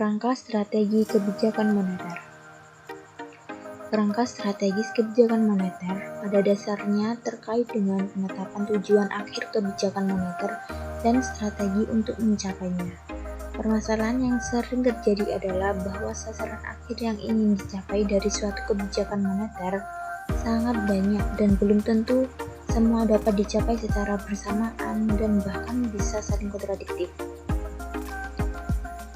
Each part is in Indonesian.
Kerangka strategi kebijakan moneter. Kerangka strategis kebijakan moneter pada dasarnya terkait dengan penetapan tujuan akhir kebijakan moneter dan strategi untuk mencapainya. Permasalahan yang sering terjadi adalah bahwa sasaran akhir yang ingin dicapai dari suatu kebijakan moneter sangat banyak dan belum tentu semua dapat dicapai secara bersamaan dan bahkan bisa saling kontradiktif.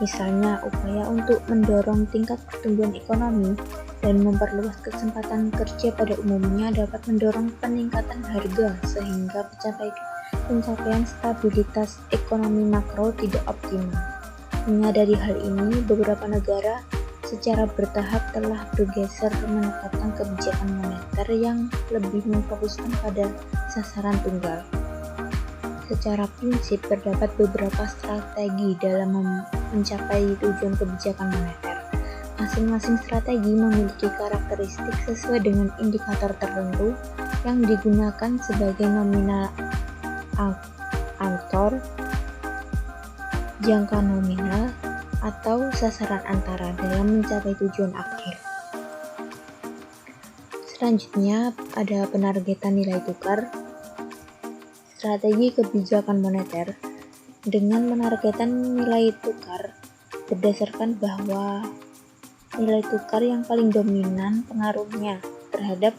Misalnya, upaya untuk mendorong tingkat pertumbuhan ekonomi dan memperluas kesempatan kerja pada umumnya dapat mendorong peningkatan harga sehingga pencapaian stabilitas ekonomi makro tidak optimal. Menyadari hal ini, beberapa negara secara bertahap telah bergeser menetapkan kebijakan moneter yang lebih memfokuskan pada sasaran tunggal. Secara prinsip, terdapat beberapa strategi dalam mencapai tujuan kebijakan moneter. Masing-masing strategi memiliki karakteristik sesuai dengan indikator tertentu yang digunakan sebagai nominal autor, jangka nominal, atau sasaran antara dalam mencapai tujuan akhir. Selanjutnya, ada penargetan nilai tukar. Strategi kebijakan moneter dengan menargetkan nilai tukar berdasarkan bahwa nilai tukar yang paling dominan pengaruhnya terhadap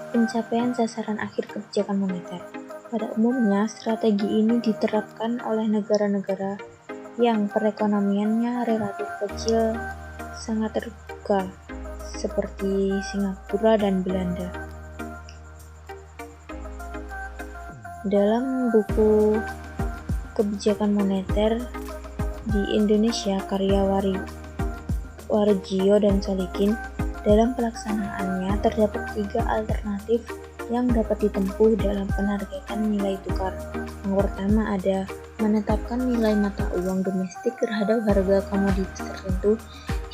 pencapaian sasaran akhir kebijakan moneter. Pada umumnya, strategi ini diterapkan oleh negara-negara yang perekonomiannya relatif kecil sangat terbuka seperti Singapura dan Belanda. Dalam buku Kebijakan Moneter di Indonesia karya Warjio dan Solikin, dalam pelaksanaannya terdapat 3 alternatif yang dapat ditempuh dalam penargetan nilai tukar. Yang pertama ada menetapkan nilai mata uang domestik terhadap harga komoditas tertentu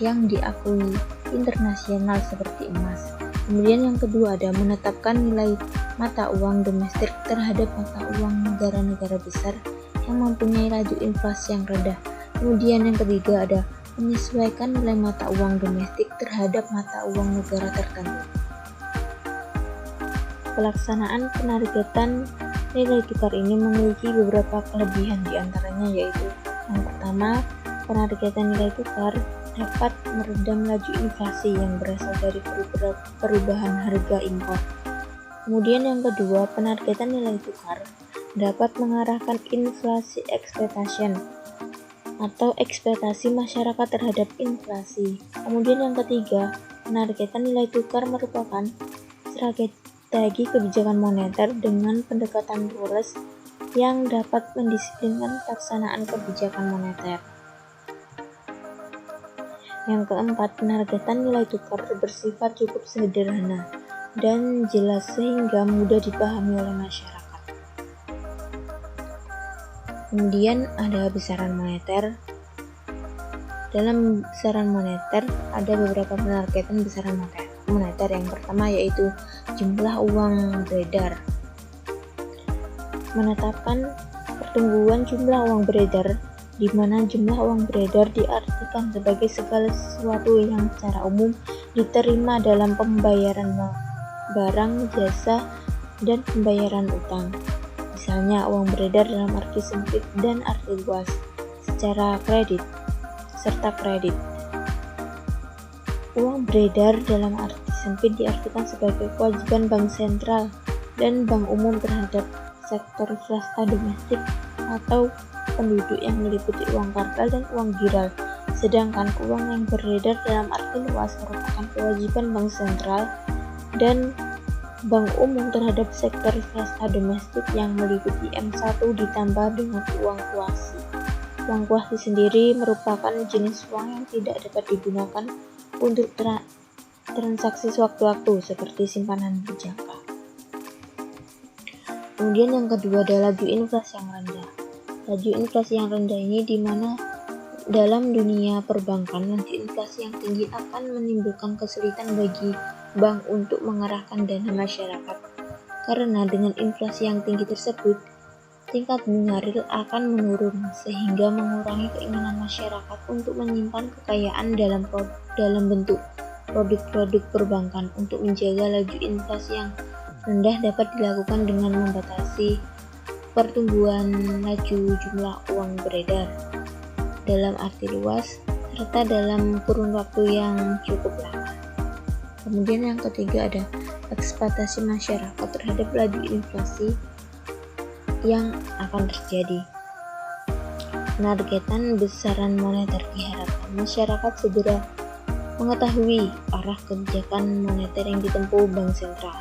yang diakui internasional seperti emas. Kemudian yang kedua ada menetapkan nilai mata uang domestik terhadap mata uang negara-negara besar yang mempunyai laju inflasi yang rendah. Kemudian yang ketiga ada menyesuaikan nilai mata uang domestik terhadap mata uang negara tertentu. Pelaksanaan penargetan nilai tukar ini memiliki beberapa kelebihan, diantaranya yaitu yang pertama, penargetan nilai tukar dapat meredam laju inflasi yang berasal dari perubahan harga impor. Kemudian yang kedua, penargetan nilai tukar dapat mengarahkan inflasi expectation atau ekspektasi masyarakat terhadap inflasi. Kemudian yang ketiga, penargetan nilai tukar merupakan strategi kebijakan moneter dengan pendekatan rules yang dapat mendisiplinkan pelaksanaan kebijakan moneter. Yang keempat, penargetan nilai tukar bersifat cukup sederhana dan jelas sehingga mudah dipahami oleh masyarakat. Kemudian ada besaran moneter. Dalam besaran moneter ada beberapa penargetan besaran moneter. Yang pertama yaitu jumlah uang beredar. Menetapkan pertumbuhan jumlah uang beredar, di mana jumlah uang beredar diartikan sebagai segala sesuatu yang secara umum diterima dalam pembayaran barang, jasa, dan pembayaran utang. Misalnya uang beredar dalam arti sempit dan arti luas, secara kredit, serta kredit. Uang beredar dalam arti sempit diartikan sebagai kewajiban bank sentral dan bank umum terhadap sektor swasta domestik atau penduduk yang meliputi uang kartal dan uang giral, sedangkan uang yang beredar dalam arti luas merupakan kewajiban bank sentral dan bank umum terhadap sektor swasta domestik yang meliputi M1 ditambah dengan uang kuasi. Uang kuasi sendiri merupakan jenis uang yang tidak dapat digunakan untuk transaksi sewaktu-waktu seperti simpanan berjangka. Kemudian yang kedua adalah laju inflasi yang rendah. Laju inflasi yang rendah ini di mana dalam dunia perbankan laju inflasi yang tinggi akan menimbulkan kesulitan bagi bank untuk mengarahkan dana masyarakat. Karena dengan inflasi yang tinggi tersebut, tingkat bunga real akan menurun sehingga mengurangi keinginan masyarakat untuk menyimpan kekayaan dalam bentuk produk-produk perbankan. Untuk menjaga laju inflasi yang rendah dapat dilakukan dengan membatasi pertumbuhan laju jumlah uang beredar dalam arti luas serta dalam kurun waktu yang cukup lama. Kemudian yang ketiga ada ekspektasi masyarakat terhadap laju inflasi yang akan terjadi. Penargetan besaran moneter diharapkan masyarakat segera mengetahui arah kebijakan moneter yang ditempuh bank sentral.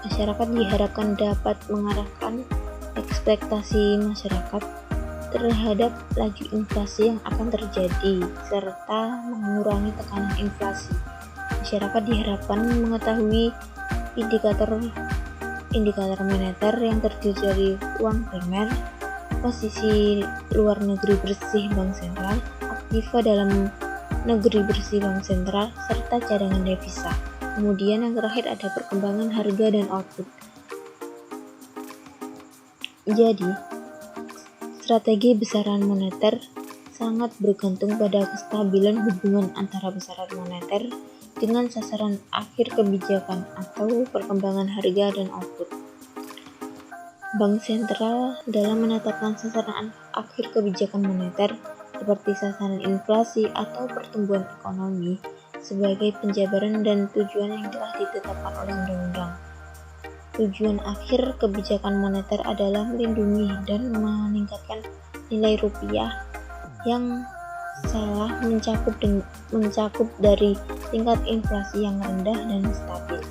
Masyarakat diharapkan dapat mengarahkan ekspektasi masyarakat terhadap laju inflasi yang akan terjadi serta mengurangi tekanan inflasi. Masyarakat diharapkan mengetahui indikator moneter yang terdiri dari uang primer, posisi luar negeri bersih bank sentral, aktiva dalam negeri bersih bank sentral, serta cadangan devisa. Kemudian yang terakhir ada perkembangan harga dan output. Jadi, strategi besaran moneter sangat bergantung pada kestabilan hubungan antara besaran moneter dengan sasaran akhir kebijakan atau perkembangan harga dan output. Bank sentral dalam menetapkan sasaran akhir kebijakan moneter seperti sasaran inflasi atau pertumbuhan ekonomi sebagai penjabaran dan tujuan yang telah ditetapkan oleh undang-undang. Tujuan akhir kebijakan moneter adalah melindungi dan meningkatkan nilai rupiah yang mencakup dari tingkat inflasi yang rendah dan stabil.